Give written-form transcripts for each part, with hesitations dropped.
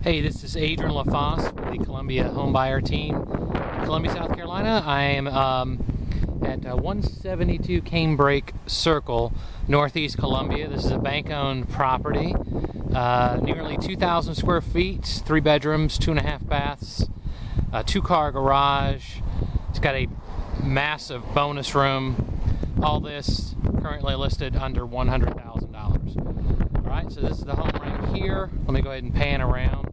Hey, this is Adrian LaFosse with the Columbia Homebuyer Team in Columbia, South Carolina. I am at 172 Canebrake Circle, Northeast Columbia. This is a bank-owned property, nearly 2,000 square feet, 3 bedrooms, 2.5 baths, a 2-car garage. It's got a massive bonus room. All this currently listed under $100,000. All right, so this is the home right here. Let me go ahead and pan around.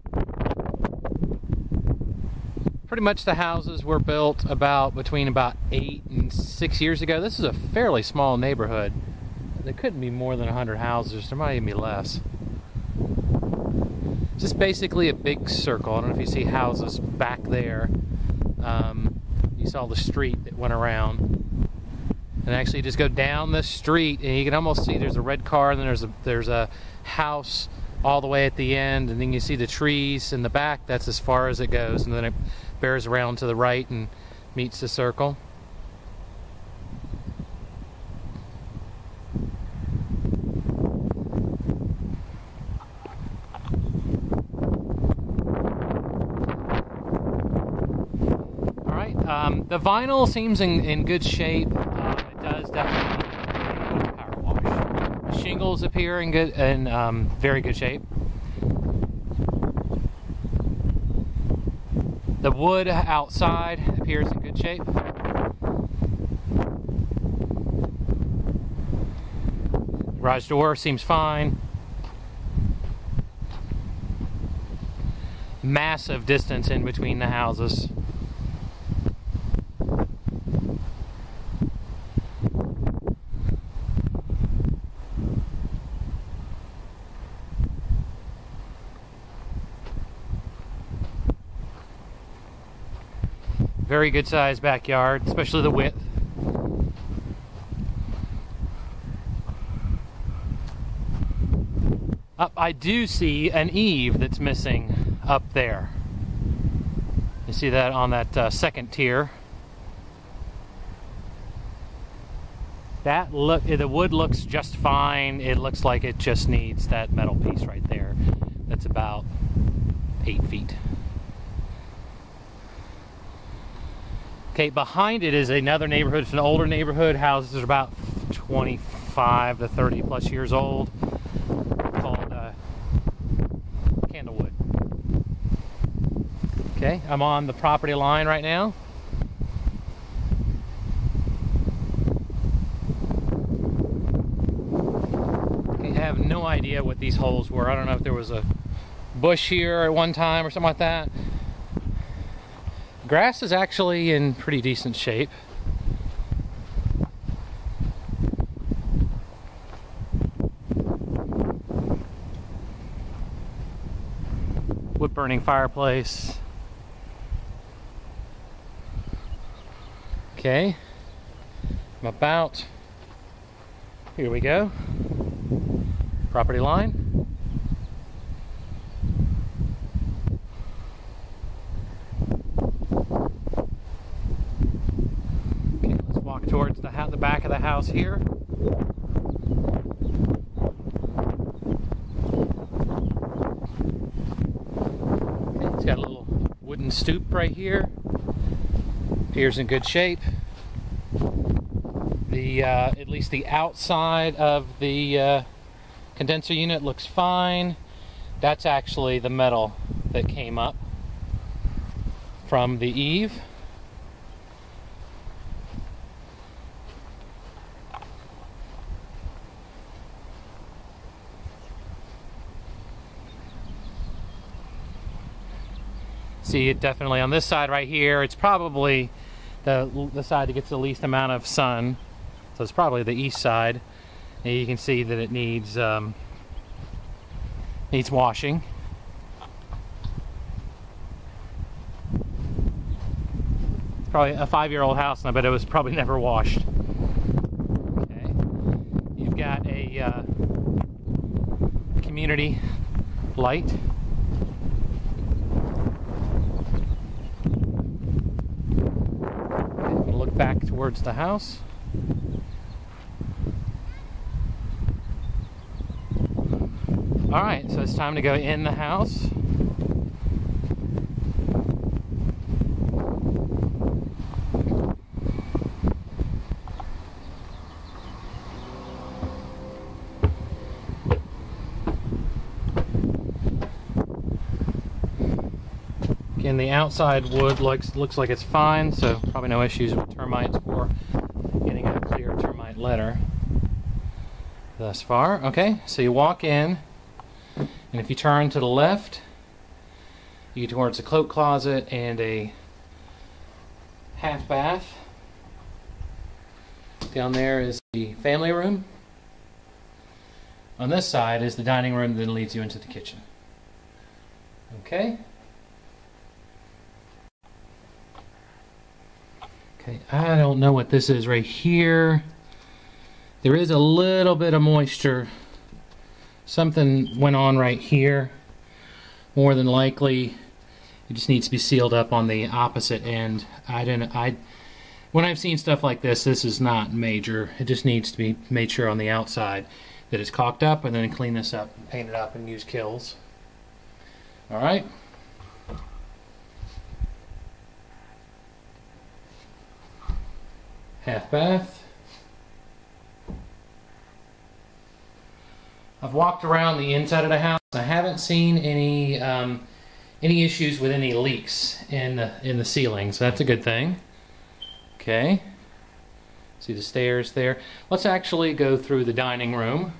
Pretty much the houses were built between 8 and 6 years ago. This is a fairly small neighborhood. There couldn't be more than 100 houses. There might even be less. It's just basically a big circle. I don't know if you see houses back there. You saw the street that went around. And actually just go down the street and you can almost see there's a red car, and then there's a house all the way at the end, and then you see the trees in the back. That's as far as it goes, and then it bears around to the right and meets the circle. Alright, the vinyl seems in good shape. It does definitely need a power wash. The shingles appear in very good shape. The wood outside appears in good shape. Garage door seems fine. Massive distance in between the houses. Very good sized backyard, especially the width. I do see an eave that's missing up there. You see that on that second tier. The wood looks just fine. It looks like it just needs that metal piece right there. That's about 8 feet. Okay, behind it is another neighborhood. It's an older neighborhood. Houses are about 25 to 30 plus years old, called Candlewood. Okay, I'm on the property line right now. Okay, I have no idea what these holes were. I don't know if there was a bush here at one time or something like that. Grass is actually in pretty decent shape. Wood burning fireplace. Okay, here we go. Property line. Towards the back of the house here. Okay, it's got a little wooden stoop right here. Appears in good shape. At least the outside of the condenser unit looks fine. That's actually the metal that came up from the eave. See it definitely on this side right here. It's probably the side that gets the least amount of sun, so it's probably the east side. And you can see that it needs washing. It's probably a 5-year-old house, and I bet it was probably never washed. Okay, you've got a community light. Back towards the house. Alright, so it's time to go in the house. and the outside wood looks like it's fine, so probably no issues with termites or getting a clear termite letter thus far. Okay, so you walk in, and if you turn to the left, you get towards the cloak closet and a half bath. Down there is the family room. On this side is the dining room that leads you into the kitchen. Okay. Okay, I don't know what this is right here. There is a little bit of moisture. Something went on right here. More than likely, it just needs to be sealed up on the opposite end. When I've seen stuff like this is not major. It just needs to be made sure on the outside that it's caulked up, and then clean this up, paint it up, and use Kilz. All right. Half bath. I've walked around the inside of the house. I haven't seen any issues with any leaks in the ceiling, so that's a good thing. Okay. See the stairs there. Let's actually go through the dining room.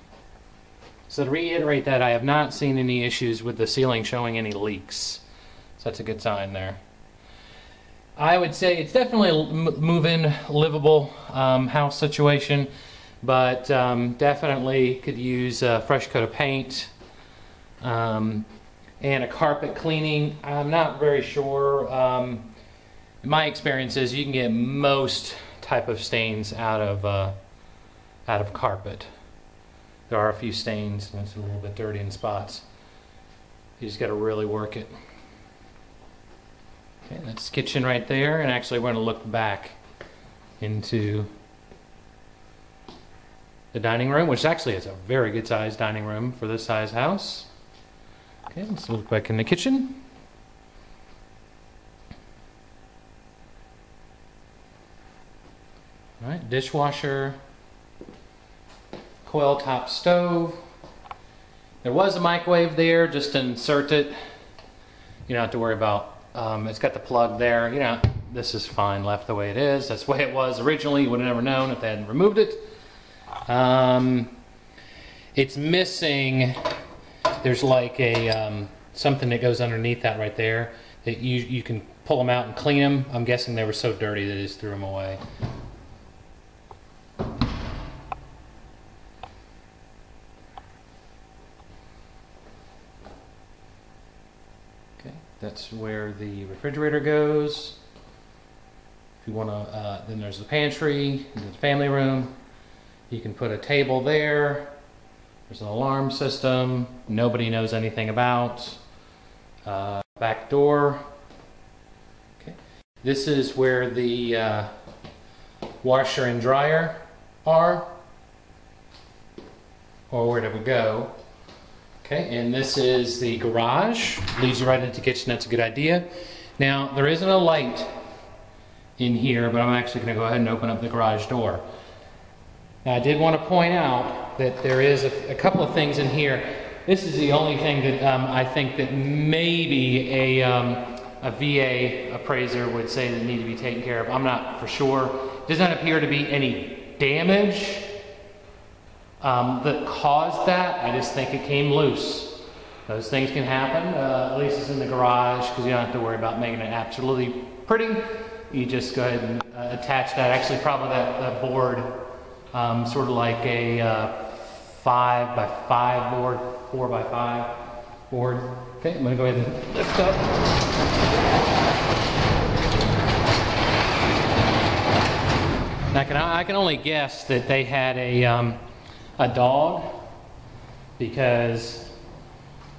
So to reiterate that, I have not seen any issues with the ceiling showing any leaks. So that's a good sign there. I would say it's definitely a move-in, livable house situation, but definitely could use a fresh coat of paint and a carpet cleaning. I'm not very sure. My experience is you can get most type of stains out of carpet. There are a few stains and it's a little bit dirty in spots. You just got to really work it. Okay, that's the kitchen right there, and actually we're going to look back into the dining room, which actually is a very good sized dining room for this size house. Okay, let's look back in the kitchen. All right, dishwasher, coil top stove. There was a microwave there, just insert it. You don't have to worry about, it's got the plug there. You know, this is fine, left the way it is. That's the way it was originally. You would have never known if they hadn't removed it. It's missing, there's like a, something that goes underneath that right there that you can pull them out and clean them. I'm guessing they were so dirty that they just threw them away. That's where the refrigerator goes. If you want to, then there's the pantry, the family room. You can put a table there. There's an alarm system nobody knows anything about. Back door. Okay. This is where the washer and dryer are. Or where did we go? Okay, and this is the garage. Leads you right into the kitchen. That's a good idea. Now, there isn't a light in here, but I'm actually going to go ahead and open up the garage door. Now, I did want to point out that there is a couple of things in here. This is the only thing that I think that maybe a VA appraiser would say that need to be taken care of. I'm not for sure. Does not appear to be any damage that caused that. I just think it came loose. Those things can happen. At least it's in the garage, because you don't have to worry about making it absolutely pretty. You just go ahead and attach that. Actually, probably that board, sort of like a 5x5 board, 4x5 board. Okay, I'm going to go ahead and lift up. I can only guess that they had a dog, because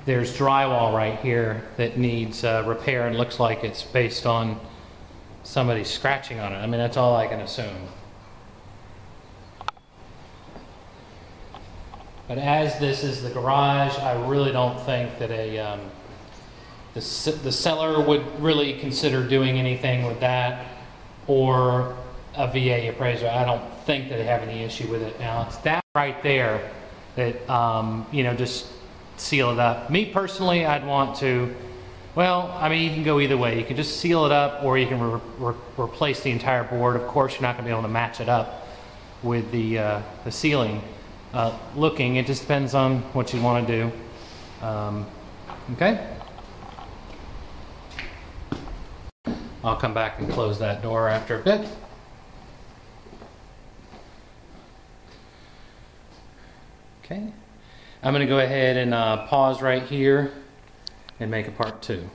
there's drywall right here that needs repair and looks like it's based on somebody scratching on it. I mean, that's all I can assume. But as this is the garage, I really don't think that the seller would really consider doing anything with that, or a VA appraiser. I don't think that they have any issue with it. Now, it's that right there that, you know, just seal it up. Me personally, I'd want to Well, I mean, you can go either way. You can just seal it up, or you can replace the entire board. Of course, you're not going to be able to match it up with the ceiling looking. It just depends on what you want to do. Okay? I'll come back and close that door after a bit. Okay. I'm going to go ahead and pause right here and make a part 2.